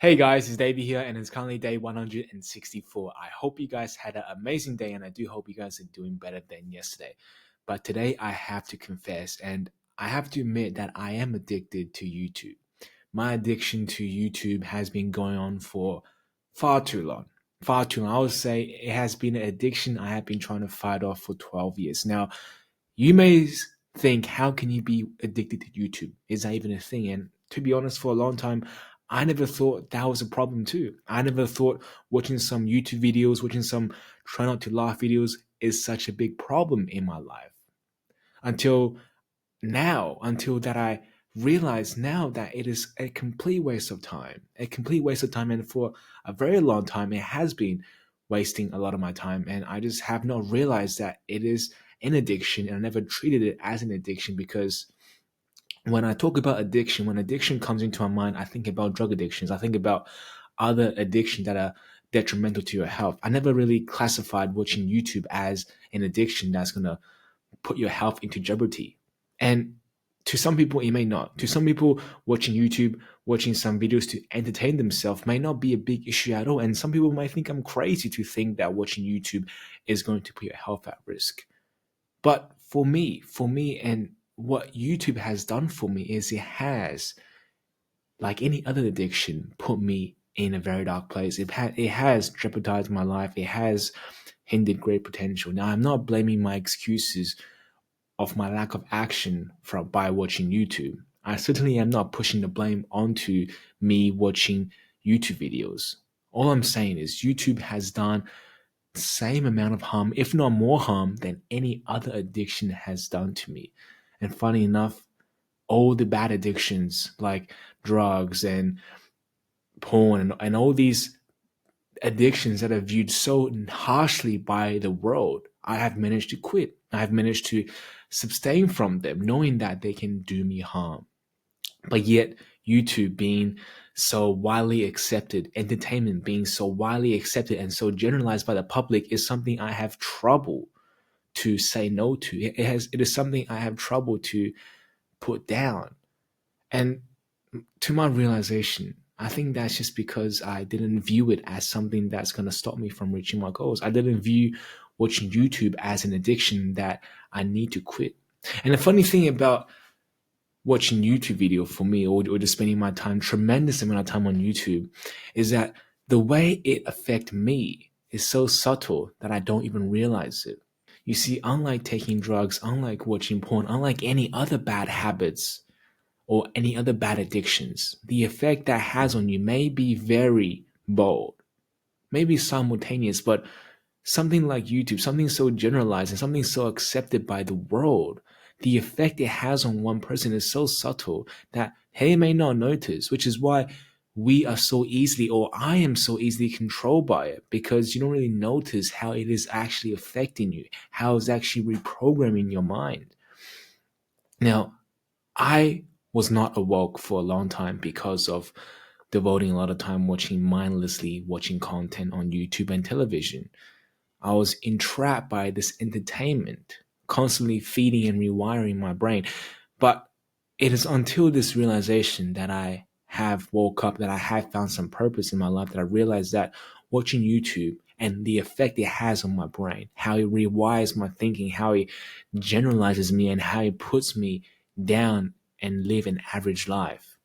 Hey guys, it's Davey here, and it's currently day 164. I hope you guys had an amazing day, and I do hope you guys are doing better than yesterday. But today I have to confess, and I have to admit that I am addicted to YouTube. My addiction to YouTube has been going on for far too long. Far too long. I would say it has been an addiction I have been trying to fight off for 12 years. Now, you may think, how can you be addicted to YouTube? Is that even a thing? And to be honest, for a long time, I never thought that was a problem too. I never thought watching some YouTube videos, watching some try not to laugh videos is such a big problem in my life. Until now, until that I realize now that it is a complete waste of time. A complete waste of time. And for a very long time, it has been wasting a lot of my time. And I just have not realized that it is an addiction, and I never treated it as an addiction because when I talk about addiction, when addiction comes into my mind, I think about drug addictions. I think about other addictions that are detrimental to your health. I never really classified watching YouTube as an addiction that's going to put your health into jeopardy. And to some people, it may not. To some people, watching YouTube, watching some videos to entertain themselves may not be a big issue at all. And some people might think I'm crazy to think that watching YouTube is going to put your health at risk. But for me, and what YouTube has done for me is it has, like any other addiction, put me in a very dark place. It has jeopardized my life. It has hindered great potential. Now, I'm not blaming my excuses of my lack of action from by watching YouTube. I certainly am not pushing the blame onto me watching YouTube videos. All I'm saying is YouTube has done the same amount of harm, if not more harm, than any other addiction has done to me. And funny enough, all the bad addictions like drugs and porn and all these addictions that are viewed so harshly by the world, I have managed to quit. I have managed to abstain from them, knowing that they can do me harm. But yet, YouTube being so widely accepted, entertainment being so widely accepted and so generalized by the public is something I have trouble to say no to. It is something I have trouble to put down. And to my realization, I think that's just because I didn't view it as something that's going to stop me from reaching my goals. I didn't view watching YouTube as an addiction that I need to quit. And the funny thing about watching YouTube video for me, or just spending my time, tremendous amount of time on YouTube, is that the way it affects me is so subtle that I don't even realize it. You see, unlike taking drugs, unlike watching porn, unlike any other bad habits or any other bad addictions, the effect that has on you may be very bold, maybe simultaneous, but something like YouTube, something so generalized and something so accepted by the world, the effect it has on one person is so subtle that they may not notice, which is why we are so easily, or I am so easily controlled by it, because you don't really notice how it is actually affecting you, how it's actually reprogramming your mind. Now, I was not awoke for a long time because of devoting a lot of time mindlessly watching content on YouTube and television. I was entrapped by this entertainment, constantly feeding and rewiring my brain. But it is until this realization that I have woke up, that I have found some purpose in my life, that I realized that watching YouTube and the effect it has on my brain, how it rewires my thinking, how it generalizes me, and how it puts me down and live an average life.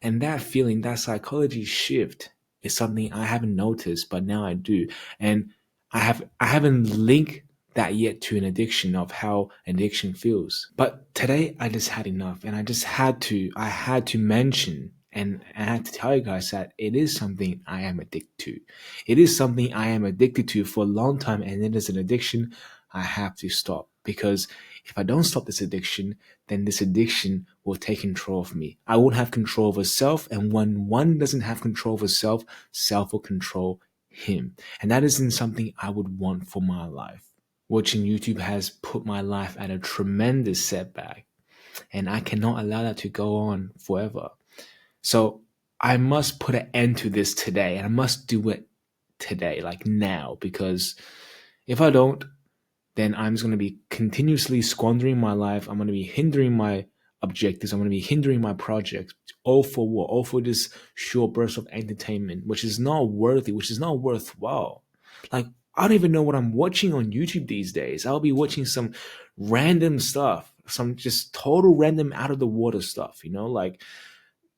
And that feeling, that psychology shift is something I haven't noticed, but now I do. And I haven't linked that yet to an addiction, of how addiction feels. But today I just had enough, and I had to mention, and I had to tell you guys that it is something I am addicted to. It is something I am addicted to for a long time, and it is an addiction I have to stop, because if I don't stop this addiction, then this addiction will take control of me. I won't have control over self, and when one doesn't have control over self, self will control him. And that isn't something I would want for my life. Watching YouTube has put my life at a tremendous setback, and I cannot allow that to go on forever. So I must put an end to this today, and I must do it today, like now, because if I don't, then I'm just going to be continuously squandering my life. I'm going to be hindering objectives. I'm going to be hindering my project. All for what? All for this short burst of entertainment, which is not worthy, which is not worthwhile. Like, I don't even know what I'm watching on YouTube these days. I'll be watching some random stuff, some just total random out of the water stuff, like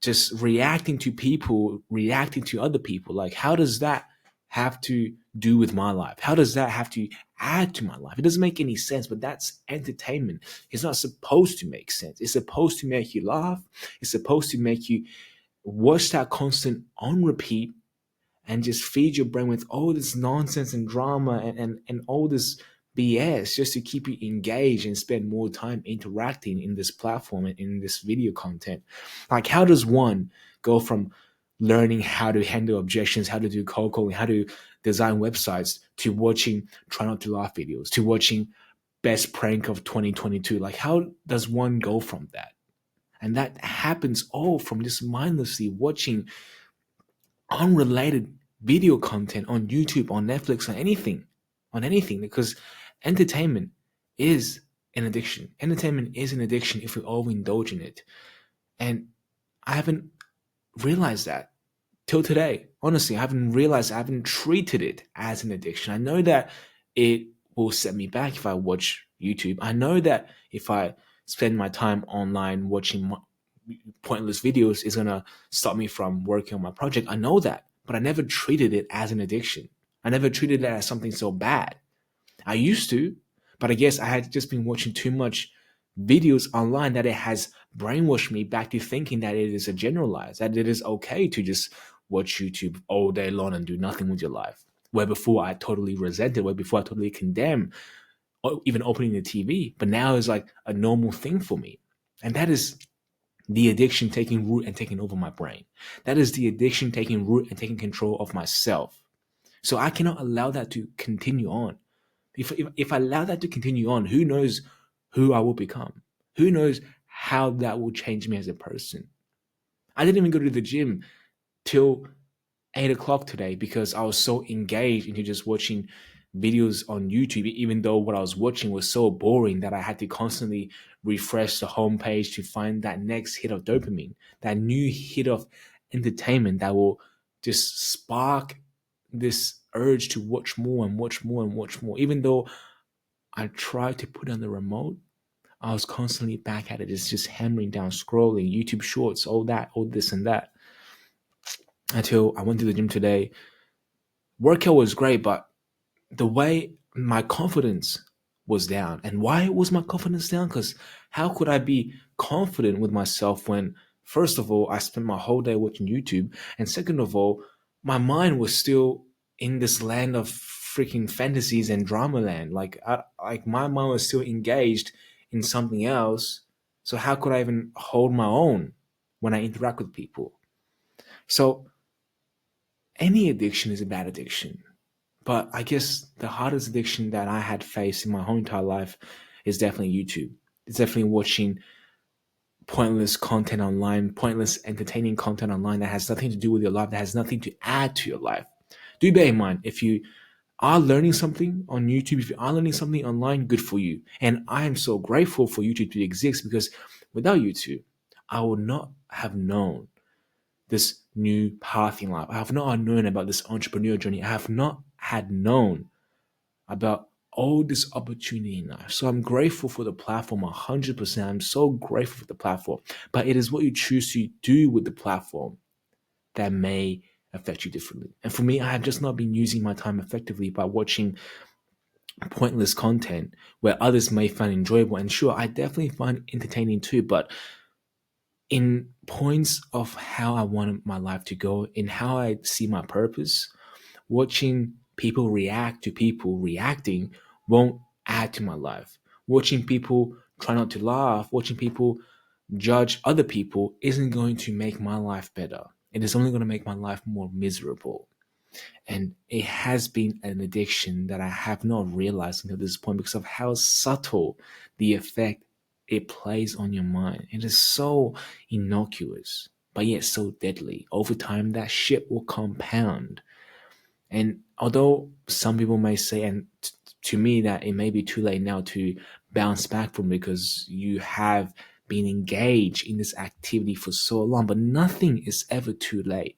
just reacting to people, reacting to other people. Like, how does that have to do with my life? How does that have to add to my life? It doesn't make any sense, but that's entertainment. It's not supposed to make sense. It's supposed to make you laugh. It's supposed to make you watch that constant on repeat and just feed your brain with all this nonsense and drama and all this BS just to keep you engaged and spend more time interacting in this platform and in this video content. Like, how does one go from learning how to handle objections, how to do cold calling, how to design websites, to watching try not to laugh videos, to watching best prank of 2022? Like, how does one go from that? And that happens all from just mindlessly watching unrelated video content on YouTube, on Netflix, on anything, because entertainment is an addiction. Entertainment is an addiction if we overindulge in it. And I haven't realized that till today. Honestly, I haven't treated it as an addiction. I know that it will set me back if I watch YouTube. I know that if I spend my time online watching pointless videos is going to stop me from working on my project. I know that, but I never treated it as an addiction. I never treated it as something so bad. I used to, but I guess I had just been watching too much videos online that it has brainwashed me back to thinking that it is a generalized, that it is okay to just watch YouTube all day long and do nothing with your life. Where before I totally resented, where before I totally condemned, or even opening the TV, but now it's like a normal thing for me. And that is the addiction taking root and taking over my brain. That is the addiction taking root and taking control of myself. So I cannot allow that to continue on. If I allow that to continue on, who knows who I will become? Who knows how that will change me as a person? I didn't even go to the gym till 8 o'clock today because I was so engaged into just watching videos on YouTube, even though what I was watching was so boring that I had to constantly refresh the homepage to find that next hit of dopamine, that new hit of entertainment that will just spark this urge to watch more and watch more and watch more. Even though I tried to put on the remote, I was constantly back at it. It's just hammering down, scrolling, YouTube shorts, all that, all this and that. Until I went to the gym today. Workout was great, but the way my confidence was down. And why was my confidence down? Because how could I be confident with myself when, first of all, I spent my whole day watching YouTube, and second of all, my mind was still in this land of freaking fantasies and drama land. Like my mind was still engaged in something else. So how could I even hold my own when I interact with people? So any addiction is a bad addiction. But I guess the hardest addiction that I had faced in my whole entire life is definitely YouTube. It's definitely watching pointless content online, pointless entertaining content online that has nothing to do with your life, that has nothing to add to your life. Do bear in mind, if you are learning something on YouTube, if you are learning something online, good for you. And I am so grateful for YouTube to exist, because without YouTube, I would not have known this new path in life. I have not known about this entrepreneur journey. I have not had known about all this opportunity in life. So I'm grateful for the platform 100%. I'm so grateful for the platform. But it is what you choose to do with the platform that may affect you differently. And for me, I have just not been using my time effectively by watching pointless content where others may find enjoyable. And sure, I definitely find entertaining too, but in points of how I want my life to go, in how I see my purpose, watching people react to people reacting won't add to my life. Watching people try not to laugh, watching people judge other people isn't going to make my life better. It is only going to make my life more miserable. And it has been an addiction that I have not realized until this point because of how subtle the effect it plays on your mind. It is so innocuous, but yet so deadly. Over time, that shit will compound. And although some people may say, and to me, that it may be too late now to bounce back from, because you have been engaged in this activity for so long, but nothing is ever too late.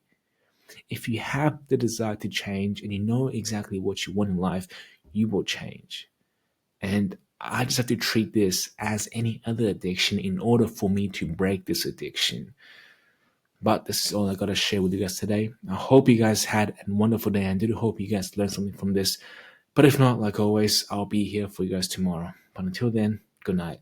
If you have the desire to change and you know exactly what you want in life, you will change. And I just have to treat this as any other addiction in order for me to break this addiction. But this is all I got to share with you guys today. I hope you guys had a wonderful day. I do hope you guys learned something from this. But if not, like always, I'll be here for you guys tomorrow. But until then, good night.